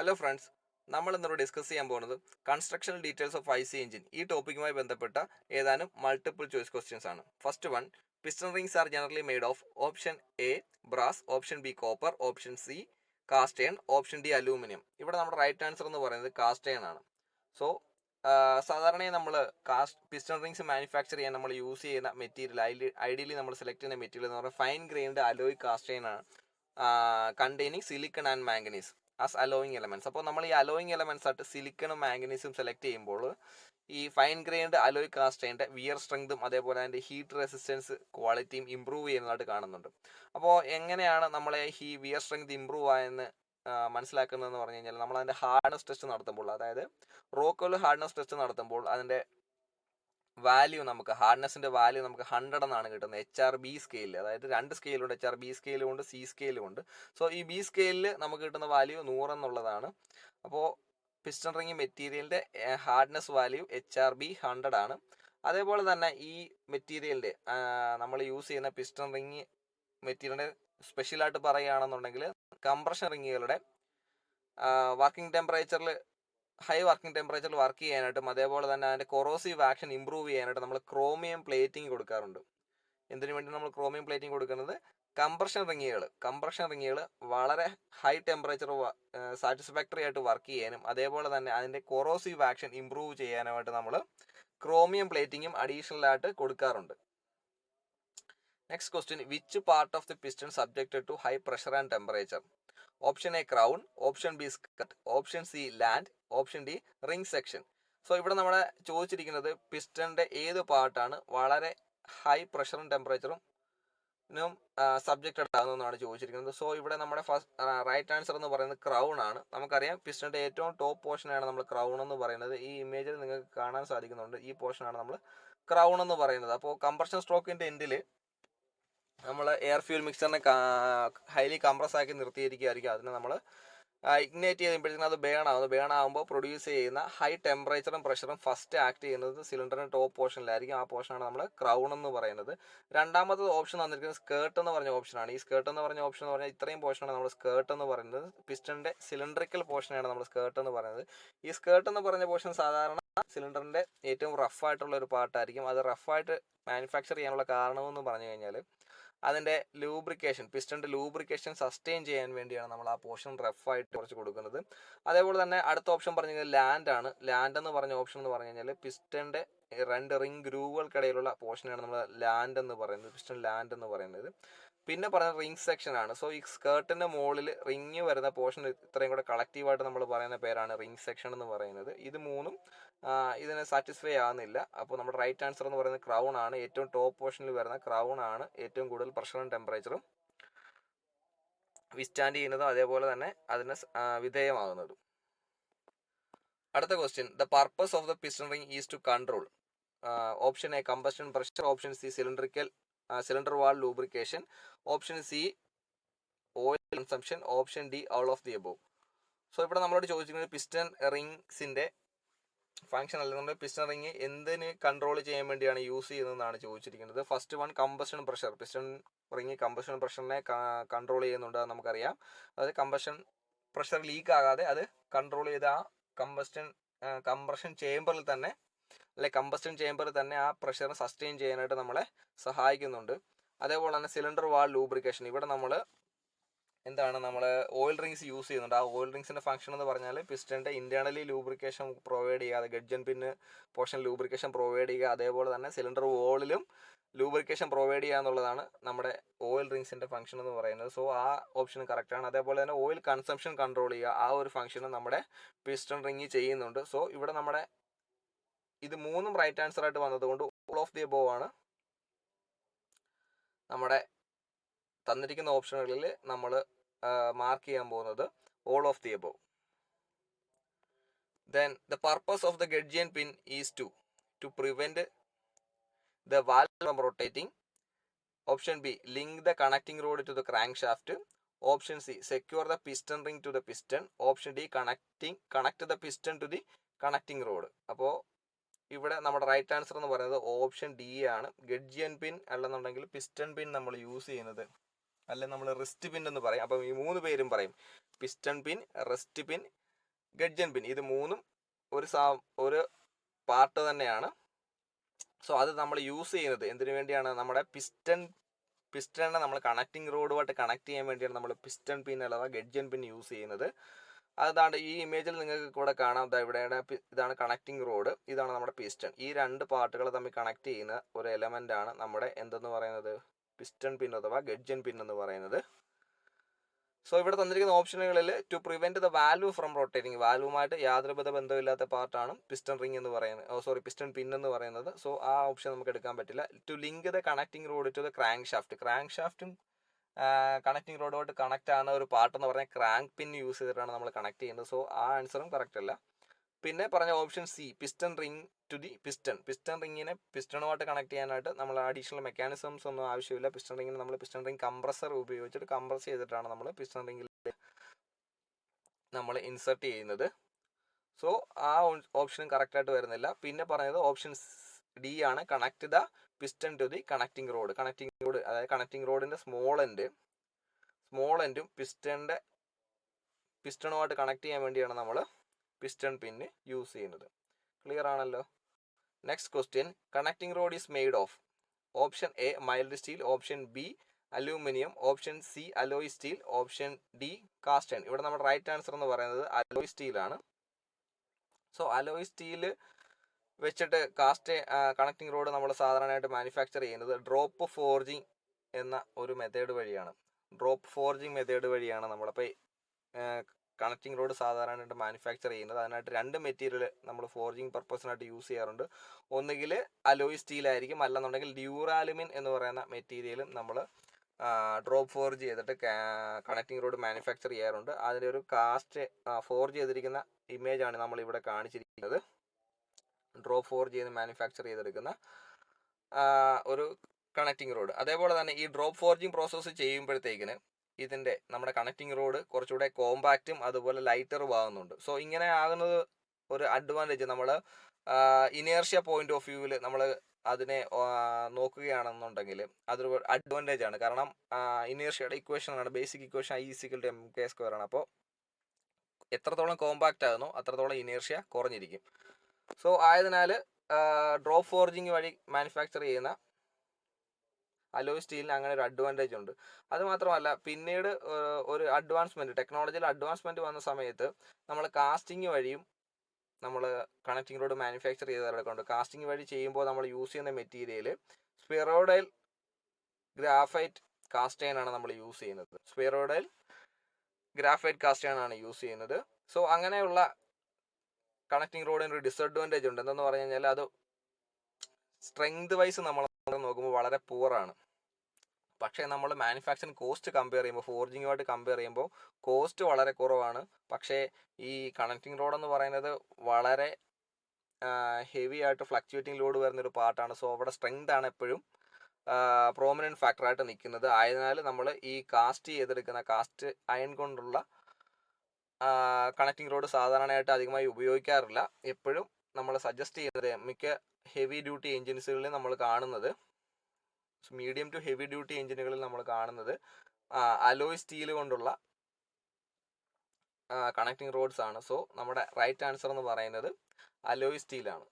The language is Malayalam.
ഹലോ ഫ്രണ്ട്സ്, നമ്മൾ ഇന്നിവിടെ ഡിസ്കസ് ചെയ്യാൻ പോകുന്നത് construction details of I C engine. ഈ ടോപ്പിക്കുമായി ബന്ധപ്പെട്ട ഏതാനും മൾട്ടിപ്പിൾ ചോയ്സ് ക്വസ്റ്റ്യൻസ് ആണ്. First one, piston rings are generally made of option A brass, option B copper, option C cast iron, option D aluminium. ഇവിടെ നമ്മുടെ റൈറ്റ് ആൻസർ എന്ന് പറയുന്നത് കാസ്റ്റ് അയൺ ആണ്. സോ സാധാരണയായി നമ്മൾ പിസ്റ്റൺ റിംഗ്സ് മാനുഫാക്ചർ ചെയ്യാൻ നമ്മൾ യൂസ് ചെയ്യുന്ന മെറ്റീരിയൽ, ഐഡിയലി നമ്മൾ സെലക്ട് ചെയ്യുന്ന മെറ്റീരിയൽ എന്ന് പറയുന്നത് fine grained alloy cast iron ആണ്, containing silicon and manganese as alloying elements. അപ്പോൾ നമ്മൾ ഈ അലോയിങ് എലമെന്റ്സ് ആയിട്ട് സിലിക്കണും മാംഗനീസും സെലക്ട് ചെയ്യുമ്പോൾ ഈ ഫൈൻ ഗ്രെയിൻഡ് അലോയ് കാസ്റ്റ് അയണിന്റെ വിയർ സ്ട്രെങ്തും അതേപോലെ അതിന്റെ ഹീറ്റ് റെസിസ്റ്റൻസ് ക്വാളിറ്റിയും ഇമ്പ്രൂവ് ചെയ്യുന്നതായിട്ട് കാണുന്നുണ്ട്. അപ്പോൾ എങ്ങനെയാണ് നമ്മളെ ഈ വിയർ സ്ട്രെങ്ത് ഇമ്പ്രൂവ് ആയെന്ന് മനസ്സിലാക്കുന്നതെന്ന് പറഞ്ഞു കഴിഞ്ഞാൽ, നമ്മൾ അതിന്റെ ഹാർഡ്നെസ് ടെസ്റ്റ് നടത്തുമ്പോൾ, അതായത് റോക്കോൽ ഹാർഡ്നെസ് ടെസ്റ്റ് നടത്തുമ്പോൾ അതിന്റെ വാല്യൂ ഹാർഡ്നെസിന്റെ വാല്യൂ നമുക്ക് 100 എന്നാണ് കിട്ടുന്നത്. HRB സ്കെയിലിൽ, അതായത് 2 സ്കെയിലുണ്ട്, HRB സ്കെയിലും ഉണ്ട്, C സ്കെയിലും ഉണ്ട്. സോ ഈ B സ്കെയിലിൽ നമുക്ക് കിട്ടുന്ന വാല്യൂ 100 എന്നുള്ളതാണ്. അപ്പോൾ പിസ്റ്റൺ റിംഗ് മെറ്റീരിയലിന്റെ ഹാർഡ്നെസ് വാല്യൂ HRB 100 ആണ്. അതേപോലെ തന്നെ ഈ മെറ്റീരിയലിന്റെ നമ്മൾ യൂസ് ചെയ്യുന്ന പിസ്റ്റൺ റിംഗ് മെറ്റീരിയലിന്റെ സ്പെഷ്യലായിട്ട് പറയുകയാണെന്നുണ്ടെങ്കിൽ, കംപ്രഷൻ റിങ്ങുകളുടെ വർക്കിംഗ് ടെമ്പറേച്ചറിൽ ഹൈ വർക്കിംഗ് ടെമ്പറേച്ചറിൽ വർക്ക് ചെയ്യാനായിട്ടും അതേപോലെ തന്നെ അതിന്റെ കൊറോസീവ് ആക്ഷൻ ഇമ്പ്രൂവ് ചെയ്യാനായിട്ട് നമ്മൾ ക്രോമിയം പ്ലേറ്റിംഗ് കൊടുക്കാറുണ്ട്. എന്തിനു വേണ്ടി നമ്മൾ ക്രോമിയം പ്ലേറ്റിംഗ് കൊടുക്കുന്നത്? കംപ്രഷൻ റിങ്ങുകൾ വളരെ ഹൈ ടെമ്പറേച്ചർ സാറ്റിസ്ഫാക്ടറി ആയിട്ട് വർക്ക് ചെയ്യാനും അതേപോലെ തന്നെ അതിന്റെ കൊറോസീവ് ആക്ഷൻ ഇമ്പ്രൂവ് ചെയ്യാനുമായിട്ട് നമ്മൾ ക്രോമിയം പ്ലേറ്റിംഗും അഡീഷണൽ ആയിട്ട് കൊടുക്കാറുണ്ട്. Next question, which part of the piston subjected to high pressure and temperature? Option A crown, option B skirt, option C land, option D ring section. So ഇവിടെ നമ്മുടെ ചോദിച്ചിരിക്കുന്നത് പിസ്റ്റന്റെ ഏത് പാർട്ടാണ് വളരെ ഹൈ പ്രഷറും ടെമ്പറേച്ചറും സബ്ജക്റ്റഡ് ആകുന്നതെന്നാണ് ചോദിച്ചിരിക്കുന്നത്. സോ ഇവിടെ നമ്മുടെ ഫസ്റ്റ് റൈറ്റ് ആൻസർ എന്ന് പറയുന്നത് ക്രൗൺ ആണ്. നമുക്കറിയാം പിസ്റ്റന്റെ ഏറ്റവും ടോപ്പ് പോർഷനാണ് നമ്മൾ ക്രൗൺ എന്ന് പറയുന്നത്. ഈ ഇമേജിൽ നിങ്ങൾക്ക് കാണാൻ സാധിക്കുന്നുണ്ട്, ഈ പോർഷനാണ് നമ്മൾ ക്രൗൺ എന്ന് പറയുന്നത്. അപ്പോൾ കംപ്രഷൻ സ്ട്രോക്കിന്റെ എൻഡിൽ നമ്മൾ എയർ ഫ്യൂൽ മിക്സറിനെ ഹൈലി കംപ്രസ് ആക്കി നിർത്തിയിരിക്കുകയായിരിക്കും. അതിനെ നമ്മൾ ഇഗ്നേറ്റ് ചെയ്യുമ്പോഴത്തേക്കും അത് ബേൺ ആകുമ്പോൾ പ്രൊഡ്യൂസ് ചെയ്യുന്ന ഹൈ ടെമ്പറേച്ചറും പ്രഷറും ഫസ്റ്റ് ആക്ട് ചെയ്യുന്നത് സിലിണ്ടറിന്റെ ടോപ്പ് പോർഷനിലായിരിക്കും. ആ പോർഷനാണ് നമ്മൾ ക്രൗൺ എന്ന് പറയുന്നത്. രണ്ടാമത്തെ ഓപ്ഷൻ തന്നിരിക്കുന്നത് സ്കേർട്ട് എന്ന് പറഞ്ഞ ഓപ്ഷനാണ്. ഈ സ്കേർട്ട് എന്ന് പറഞ്ഞ ഓപ്ഷൻ എന്ന് പറഞ്ഞാൽ ഇത്രയും പോർഷനാണ് നമ്മൾ സ്കേർട്ട് എന്ന് പറയുന്നത്. പിസ്റ്റന്റെ സിലിണ്ടറിക്കൽ പോർഷനാണ് നമ്മൾ സ്കേർട്ട് എന്ന് പറയുന്നത്. ഈ സ്കേർട്ട് എന്ന് പറഞ്ഞ പോർഷൻ സാധാരണ സിലിണ്ടറിന്റെ ഏറ്റവും റഫായിട്ടുള്ള ഒരു പാർട്ടായിരിക്കും. അത് റഫായിട്ട് മാനുഫാക്ചർ ചെയ്യാനുള്ള കാരണമെന്ന് പറഞ്ഞു കഴിഞ്ഞാൽ, അതിന്റെ ലൂബ്രിക്കേഷൻ, പിസ്റ്റന്റെ ലൂബ്രിക്കേഷൻ സസ്റ്റെയിൻ ചെയ്യാൻ വേണ്ടിയാണ് നമ്മൾ ആ പോർഷൻ റഫായിട്ട് കുറച്ച് കൊടുക്കുന്നത്. അതേപോലെ തന്നെ അടുത്ത ഓപ്ഷൻ പറഞ്ഞു കഴിഞ്ഞാൽ ലാൻഡ് ആണ്. ലാൻഡ് എന്ന് പറഞ്ഞ ഓപ്ഷൻ എന്ന് പറഞ്ഞു കഴിഞ്ഞാൽ പിസ്റ്റന്റെ 2 റിംഗ് ഗ്രൂവുകൾക്കിടയിലുള്ള പോർഷനാണ് നമ്മൾ ലാൻഡ് എന്ന് പറയുന്നത്, പിസ്റ്റൺ ലാൻഡ് എന്ന് പറയുന്നത്. പിന്നെ പറയുന്നത് റിംഗ് സെക്ഷൻ ആണ്. സോ ഈ സ്കേർട്ടിന്റെ മുകളിൽ റിംഗ് വരുന്ന പോർഷൻ ഇത്രയും കൂടെ കളക്റ്റീവായിട്ട് നമ്മൾ പറയുന്ന പേരാണ് റിംഗ് സെക്ഷൻ എന്ന് പറയുന്നത്. ഇത് മൂന്നും ഇതിനെ സാറ്റിസ്ഫൈ ആകുന്നില്ല. അപ്പോൾ നമ്മുടെ റൈറ്റ് ആൻസർ എന്ന് പറയുന്നത് ക്രൗൺ ആണ്. ഏറ്റവും ടോപ്പ് പോർഷനിൽ വരുന്ന ക്രൗൺ ആണ് ഏറ്റവും കൂടുതൽ പ്രഷറും ടെമ്പറേച്ചറും വിസ്റ്റാൻഡ് ചെയ്യുന്നതും അതേപോലെ തന്നെ അതിന് വിധേയമാകുന്നതും. അടുത്ത question, the purpose of the piston ring is to control. Option A combustion pressure, option C cylinder wall lubrication, option C oil consumption, option D all of the above. So ഇവിടെ നമ്മളോട് ചോദിച്ചിരിക്കുന്നത് പിസ്റ്റൺ റിംഗ്സിന്റെ ഫംഗ്ഷൻ അല്ലെങ്കിൽ നമ്മുടെ പിസ്റ്റൺ റിംഗ് എന്തിന് കൺട്രോൾ ചെയ്യാൻ വേണ്ടിയാണ് യൂസ് ചെയ്യുന്നതെന്നാണ് ചോദിച്ചിരിക്കുന്നത്. First one, combustion pressure. Piston ring combustion പ്രഷറിനെ കൺട്രോൾ ചെയ്യുന്നുണ്ട്, അത് നമുക്കറിയാം. അതായത് കമ്പസ്റ്റൻ പ്രഷർ ലീക്ക് ആകാതെ അത് കൺട്രോൾ ചെയ്ത് ആ കംപ്രഷൻ ചേമ്പറിൽ തന്നെ കമ്പസ്റ്റൻ ചേമ്പറിൽ തന്നെ ആ പ്രഷർ സസ്റ്റെയിൻ ചെയ്യാനായിട്ട് നമ്മളെ സഹായിക്കുന്നുണ്ട്. അതേപോലെ തന്നെ സിലിണ്ടർ വാൾ ലൂബ്രിക്കേഷൻ. ഇവിടെ നമ്മൾ ഓയിൽ റിംഗ്സ് യൂസ് ചെയ്യുന്നുണ്ട്. ആ ഓയിൽ റിംഗ്സിന്റെ ഫംഗ്ഷൻ എന്ന് പറഞ്ഞാൽ പിസ്റ്റന്റെ ഇന്റേണലി ലൂബ്രിക്കേഷൻ പ്രൊവൈഡ് ചെയ്യുക, gudgeon and pin portion lubrication provide ചെയ്യുക, അതേപോലെ തന്നെ സിലിണ്ടർ വോളിലും ലൂബ്രിക്കേഷൻ പ്രൊവൈഡ് ചെയ്യുക എന്നുള്ളതാണ് നമ്മുടെ ഓയിൽ റിംഗ്സിന്റെ ഫംഗ്ഷൻ എന്ന് പറയുന്നത്. സോ ആ ഓപ്ഷൻ കറക്റ്റ് ആണ്. അതേപോലെ തന്നെ ഓയിൽ കൺസംഷൻ കൺട്രോൾ ചെയ്യുക, ആ ഒരു ഫംഗ്ഷനും നമ്മുടെ പിസ്റ്റൺ റിംഗ് ചെയ്യുന്നുണ്ട്. സോ ഇവിടെ നമ്മുടെ ഇത് മൂന്നും റൈറ്റ് ആൻസർ ആയിട്ട് വന്നതുകൊണ്ട് ഓൾ ഓഫ് ദി എബോവ് ആണ് നമ്മുടെ തന്നിരിക്കുന്ന ഓപ്ഷനുകളിൽ നമ്മൾ മാർക്ക് ചെയ്യാൻ പോകുന്നത് all of the above. Then the purpose of the gudgeon pin is to prevent the valve from rotating. Option B, link the connecting rod to the crankshaft. Option C, secure the piston ring to the piston. Option D, connect the piston to the connecting rod. അപ്പോൾ ഇവിടെ നമ്മുടെ റൈറ്റ് ആൻസർ എന്ന് പറയുന്നത് ഓപ്ഷൻ ഡി ആണ്. ഗഡ്ജിയൻ പിൻ അല്ലെന്നുണ്ടെങ്കിൽ പിസ്റ്റൺ പിൻ നമ്മൾ യൂസ് ചെയ്യുന്നത്, അല്ലെ നമ്മൾ റിസ്റ്റ് പിൻ എന്ന് പറയും. അപ്പം ഈ 3 പേരും പറയും, പിസ്റ്റൺ പിൻ, റിസ്റ്റ് പിൻ, ഗഡ്ജൻ പിൻ, ഇത് മൂന്നും ഒരു പാർട്ട് തന്നെയാണ്. സോ അത് നമ്മൾ യൂസ് ചെയ്യുന്നത് എന്തിനു വേണ്ടിയാണ്? നമ്മുടെ പിസ്റ്റണിനെ നമ്മൾ കണക്റ്റിംഗ് റോഡുമായിട്ട് കണക്ട് ചെയ്യാൻ വേണ്ടിയാണ് നമ്മൾ പിസ്റ്റൺ പിൻ അഥവാ ഗഡ്ജൻ പിൻ യൂസ് ചെയ്യുന്നത്. അതാണ്ട് ഈ ഇമേജിൽ നിങ്ങൾക്ക് കൂടെ കാണാം, ഇവിടെയാണ് ഇതാണ് കണക്റ്റിംഗ് റോഡ്, ഇതാണ് നമ്മുടെ പിസ്റ്റൺ. ഈ രണ്ട് പാർട്ടുകൾ തമ്മിൽ കണക്ട് ചെയ്യുന്ന ഒരു എലമെന്റ് ആണ് നമ്മുടെ എന്തെന്ന് പറയുന്നത്? പിസ്റ്റൺ പിൻ അഥവാ ഗഡ്ജൻ പിൻ എന്ന് പറയുന്നത്. സോ ഇവിടെ തന്നിരിക്കുന്ന ഓപ്ഷനുകളിൽ to prevent the valve from rotating, വാൽവുമായിട്ട് യാതൊരു ബന്ധമില്ലാത്ത പാർട്ടാണ് പിസ്റ്റൺ റിംഗ് എന്ന് പറയുന്നത്, പിസ്റ്റൺ പിൻ എന്ന് പറയുന്നത്. സോ ആ ഓപ്ഷൻ നമുക്ക് എടുക്കാൻ പറ്റില്ല. To link the connecting rod to the crank ഷാഫ്റ്റും കണക്റ്റിംഗ് റോഡുമായിട്ട് കണക്ട് ആകുന്ന ഒരു പാർട്ട് എന്ന് പറഞ്ഞാൽ ക്രാങ്ക് പിൻ യൂസ് ചെയ്തിട്ടാണ് നമ്മൾ കണക്ട് ചെയ്യുന്നത്. സോ ആ ആൻസറും കറക്റ്റ് അല്ല. പിന്നെ പറഞ്ഞ option C, piston ring to the piston റിങ്ങിനെ പിസ്റ്റണുമായിട്ട് കണക്ട് ചെയ്യാനായിട്ട് നമ്മൾ അഡീഷണൽ മെക്കാനിസംസ് ഒന്നും ആവശ്യമില്ല. പിസ്റ്റൺ റിങ്ങിന് നമ്മൾ പിസ്റ്റൺ റിംഗ് കംപ്രസർ ഉപയോഗിച്ചിട്ട് കംപ്രസ് ചെയ്തിട്ടാണ് നമ്മൾ പിസ്റ്റൺ റിംഗിൽ നമ്മൾ ഇൻസെർട്ട് ചെയ്യുന്നത്. സോ ആ ഓപ്ഷനും കറക്റ്റായിട്ട് വരുന്നില്ല. പിന്നെ പറഞ്ഞത് ഓപ്ഷൻ ഡി ആണ്, connect the piston to the connecting rod. അതായത് കണക്റ്റിംഗ് റോഡിന്റെ സ്മോൾ എൻഡും പിസ്റ്റണുമായിട്ട് കണക്ട് ചെയ്യാൻ വേണ്ടിയാണ് നമ്മൾ പിസ്റ്റൺ പിന്ന് യൂസ് ചെയ്യുന്നത്. ക്ലിയർ ആണല്ലോ? Next question, connecting rod is made of option A mild steel, option B aluminium, option C alloy steel, option D cast iron. ഇവിടെ നമ്മുടെ റൈറ്റ് ആൻസർ എന്ന് പറയുന്നത് അലോയ് സ്റ്റീൽ ആണ്. സോ അലോയ് സ്റ്റീൽ വെച്ചിട്ട് കണക്റ്റിംഗ് റോഡ് നമ്മൾ സാധാരണയായിട്ട് മാനുഫാക്ചർ ചെയ്യുന്നത് ഡ്രോപ്പ് ഫോർജിങ് എന്ന ഒരു മെത്തേഡ് വഴിയാണ്. നമ്മളപ്പോൾ കണക്റ്റിംഗ് റോഡ് സാധാരണയായിട്ട് മാനുഫാക്ചർ ചെയ്യുന്നത്. അതിനായിട്ട് രണ്ട് മെറ്റീരിയൽ നമ്മൾ ഫോർജിങ് പർപ്പസിനായിട്ട് യൂസ് ചെയ്യാറുണ്ട്. ഒന്നുകിൽ അലോയ് സ്റ്റീൽ ആയിരിക്കും, അല്ലെന്നുണ്ടെങ്കിൽ ഡ്യൂറാലുമിൻ എന്ന് പറയുന്ന മെറ്റീരിയലും നമ്മൾ ഡ്രോപ്പ് ഫോർജ് ചെയ്തിട്ട് കണക്റ്റിംഗ് റോഡ് മാനുഫാക്ചർ ചെയ്യാറുണ്ട്. അതിൻ്റെ ഒരു ഫോർജ് ചെയ്തിരിക്കുന്ന ഇമേജാണ് നമ്മൾ ഇവിടെ കാണിച്ചിരിക്കുന്നത്. ഡ്രോപ്പ് ഫോർജ് ചെയ്ത് മാനുഫാക്ചർ ചെയ്തെടുക്കുന്ന ഒരു കണക്റ്റിംഗ് റോഡ്. അതേപോലെ തന്നെ ഈ ഡ്രോപ്പ് ഫോർജിങ് പ്രോസസ്സ് ചെയ്യുമ്പോഴത്തേക്കിന് ഇതിൻ്റെ നമ്മുടെ കണക്റ്റിംഗ് റോഡ് കുറച്ചുകൂടെ കോമ്പാക്റ്റും അതുപോലെ ലൈറ്ററും ആകുന്നുണ്ട്. സോ ഇങ്ങനെ ആകുന്നത് ഒരു അഡ്വാൻറ്റേജ്. നമ്മൾ ഇനേർഷ്യ പോയിന്റ് ഓഫ് വ്യൂവിൽ നമ്മൾ അതിനെ നോക്കുകയാണെന്നുണ്ടെങ്കിൽ അതൊരു അഡ്വാൻറ്റേജ് ആണ്. കാരണം ഇനേർഷ്യയുടെ ഇക്വേഷൻ ആണ്, ബേസിക് ഇക്വേഷൻ I=mk² ആണ്. അപ്പോൾ എത്രത്തോളം കോമ്പാക്റ്റ് ആകുന്നോ അത്രത്തോളം ഇനേർഷ്യ കുറഞ്ഞിരിക്കും. സോ ആയതിനാൽ ഡ്രോപ്പ് ഫോർജിങ് വഴി മാനുഫാക്ചർ ചെയ്യുന്ന അലോയ് സ്റ്റീലിന് അങ്ങനെ ഒരു അഡ്വാൻറ്റേജ് ഉണ്ട്. അതുമാത്രമല്ല, പിന്നീട് ഒരു ടെക്നോളജിയിൽ അഡ്വാൻസ്മെൻറ്റ് വന്ന സമയത്ത് നമ്മൾ കാസ്റ്റിംഗ് വഴിയും നമ്മൾ കണക്റ്റിംഗ് റോഡ് മാനുഫാക്ചർ ചെയ്തെടുക്കുന്നുണ്ട്. കാസ്റ്റിംഗ് വഴി ചെയ്യുമ്പോൾ നമ്മൾ യൂസ് ചെയ്യുന്ന മെറ്റീരിയൽ സ്പിറോഡൈൽ ഗ്രാഫൈറ്റ് കാസ്റ്റ് അയൺ ആണ് നമ്മൾ യൂസ് ചെയ്യുന്നത്. സോ അങ്ങനെയുള്ള കണക്റ്റിംഗ് റോഡിന് ഒരു ഡിസഡ്വാൻറ്റേജ് ഉണ്ട്. എന്തെന്ന് പറഞ്ഞു കഴിഞ്ഞാൽ അത് സ്ട്രെങ്ത് വൈസ് നമ്മൾ നോക്കുമ്പോൾ വളരെ പൂറാണ്. പക്ഷേ നമ്മൾ മാനുഫാക്ചറിങ് കോസ്റ്റ് കമ്പയർ ചെയ്യുമ്പോൾ ഫോർജിങ്ങുമായിട്ട് കമ്പയർ ചെയ്യുമ്പോൾ കോസ്റ്റ് വളരെ കുറവാണ്. പക്ഷേ ഈ കണക്റ്റിംഗ് റോഡ് എന്ന് പറയുന്നത് വളരെ ഹെവി ആയിട്ട് ഫ്ലക്ച്വേറ്റിംഗ് ലോഡ് വരുന്നൊരു പാർട്ടാണ്. സോ അവിടെ സ്ട്രെങ്ത് ആണ് എപ്പോഴും പ്രോമിനൻറ്റ് ഫാക്ടറായിട്ട് നിൽക്കുന്നത്. ആയതിനാൽ നമ്മൾ ഈ കാസ്റ്റ് അയൺ കൊണ്ടുള്ള കണക്റ്റിംഗ് റോഡ് സാധാരണയായിട്ട് അധികമായി ഉപയോഗിക്കാറില്ല. എപ്പോഴും നമ്മൾ സജസ്റ്റ് ചെയ്യുന്നത് മിക്ക ഹെവി ഡ്യൂട്ടി എഞ്ചിൻസുകളിൽ നമ്മൾ കാണുന്നത്, മീഡിയം ടു ഹെവി ഡ്യൂട്ടി എഞ്ചിനുകളിൽ നമ്മൾ കാണുന്നത് അലോയ് സ്റ്റീൽ കൊണ്ടുള്ള കണക്റ്റിംഗ് റോഡ്സ് ആണ്. സോ നമ്മുടെ റൈറ്റ് ആൻസർ എന്ന് പറയുന്നത് അലോയ് സ്റ്റീൽ ആണ്.